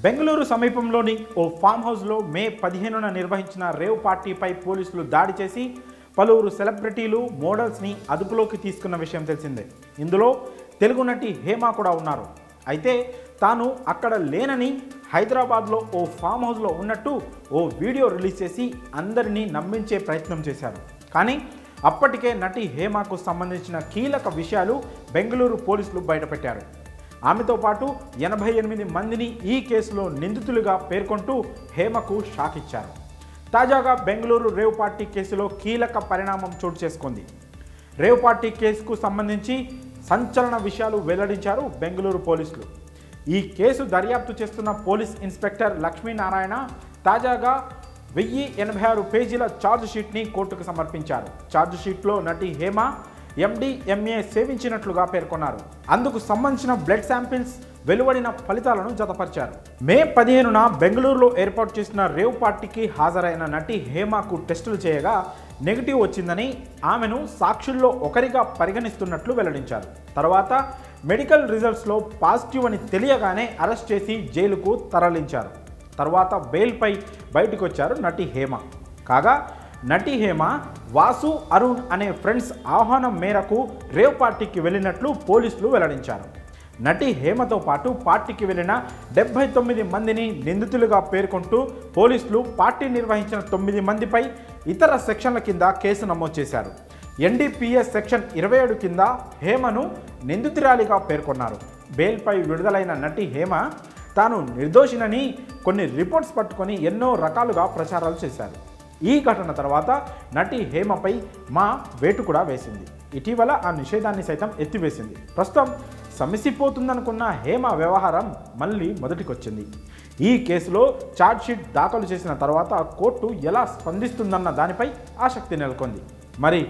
బెంగళూరు సమీపంలోని ఓ ఫామ్ హౌస్లో మే 15న నిర్వహించిన రేవ్ పార్టీపై పోలీసులు దాడి చేసి పలువురు సెలబ్రిటీలు మోడల్స్ని అదుపులోకి తీసుకున్న విషయం తెలిసిందే. ఇందులో తెలుగు నటి హేమ కూడా ఉన్నారు. అయితే తాను అక్కడ లేనని హైదరాబాద్లో ఓ ఫామ్ హౌస్లో ఉన్నట్టు ఓ వీడియో రిలీజ్ చేసి అందరినీ నమ్మించే ప్రయత్నం చేశారు. కానీ అప్పటికే నటి హేమకు సంబంధించిన కీలక విషయాలు బెంగళూరు పోలీసులు బయటపెట్టారు. ఆమెతో పాటు 88 మందిని ఈ కేసులో నిందితులుగా పేర్కొంటూ హేమకు షాక్ ఇచ్చారు. తాజాగా బెంగళూరు రేవ్ పార్టీ కేసులో కీలక పరిణామం చోటు చేసుకుంది. రేవ్ పార్టీ కేసుకు సంబంధించి సంచలన విషయాలు వెల్లడించారు బెంగళూరు పోలీసులు. ఈ కేసు దర్యాప్తు చేస్తున్న పోలీస్ ఇన్స్పెక్టర్ లక్ష్మీనారాయణ తాజాగా 1086 పేజీల ఛార్జ్ షీట్ని కోర్టుకు సమర్పించారు. ఛార్జ్ షీట్లో నటి హేమ MDMA సేవించినట్లుగా పేర్కొన్నారు. అందుకు సంబంధించిన బ్లడ్ శాంపిల్స్ వెలువడిన ఫలితాలను జతపరిచారు. మే 15న బెంగళూరులో ఏర్పాటు చేసిన రేవ్ పార్టీకి హాజరైన నటి హేమకు టెస్టులు చేయగా నెగిటివ్ వచ్చిందని, ఆమెను సాక్షుల్లో ఒకరిగా పరిగణిస్తున్నట్లు వెల్లడించారు. తర్వాత మెడికల్ రిజల్ట్స్లో పాజిటివ్ అని తెలియగానే అరెస్ట్ చేసి జైలుకు తరలించారు. తర్వాత బెయిల్పై బయటకు వచ్చారు నటి హేమ. కాగా నటి హేమ వాసు, అరుణ్ అనే ఫ్రెండ్స్ ఆహ్వానం మేరకు రేవ్ పార్టీకి వెళ్ళినట్లు పోలీసులు వెల్లడించారు. నటి హేమతో పాటు పార్టీకి వెళ్ళిన 79 మందిని నిందితులుగా పేర్కొంటూ పోలీసులు పార్టీ నిర్వహించిన 9 మందిపై ఇతర సెక్షన్ల కింద కేసు నమోదు చేశారు. NDPS సెక్షన్ 27 కింద హేమను నిందితురాలిగా పేర్కొన్నారు. బెయిల్పై విడుదలైన నటి హేమ తాను నిర్దోషినని కొన్ని రిపోర్ట్స్ పట్టుకొని ఎన్నో రకాలుగా ప్రచారాలు చేశారు. ఈ ఘటన తర్వాత నటి హేమపై మా వేటు కూడా వేసింది. ఇటీవల ఆ నిషేధాన్ని సైతం ఎత్తివేసింది. ప్రస్తుతం సమసిపోతుందనుకున్న హేమ వ్యవహారం మళ్ళీ మొదటికొచ్చింది. ఈ కేసులో ఛార్జ్షీట్ దాఖలు చేసిన తర్వాత కోర్టు ఎలా స్పందిస్తుందన్న దానిపై ఆసక్తి నెలకొంది. మరి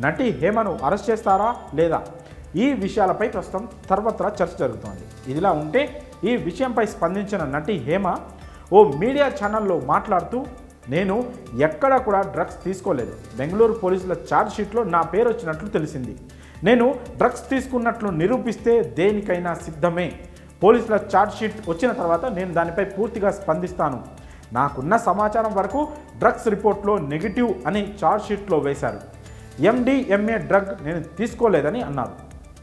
నటి హేమను అరెస్ట్ చేస్తారా లేదా? ఈ విషయాలపై ప్రస్తుతం సర్వత్రా చర్చ జరుగుతోంది. ఇదిలా ఉంటే ఈ విషయంపై స్పందించిన నటి హేమ ఓ మీడియా ఛానల్లో మాట్లాడుతూ, నేను ఎక్కడా కూడా డ్రగ్స్ తీసుకోలేదు. బెంగళూరు పోలీసుల ఛార్జ్ షీట్లో నా పేరు వచ్చినట్లు తెలిసింది. నేను డ్రగ్స్ తీసుకున్నట్లు నిరూపిస్తే దేనికైనా సిద్ధమే. పోలీసుల ఛార్జ్ షీట్ వచ్చిన తర్వాత నేను దానిపై పూర్తిగా స్పందిస్తాను. నాకున్న సమాచారం వరకు డ్రగ్స్ రిపోర్ట్లో నెగిటివ్ అని ఛార్జ్ షీట్లో వేశారు. MDMA డ్రగ్ నేను తీసుకోలేదని అన్నారు.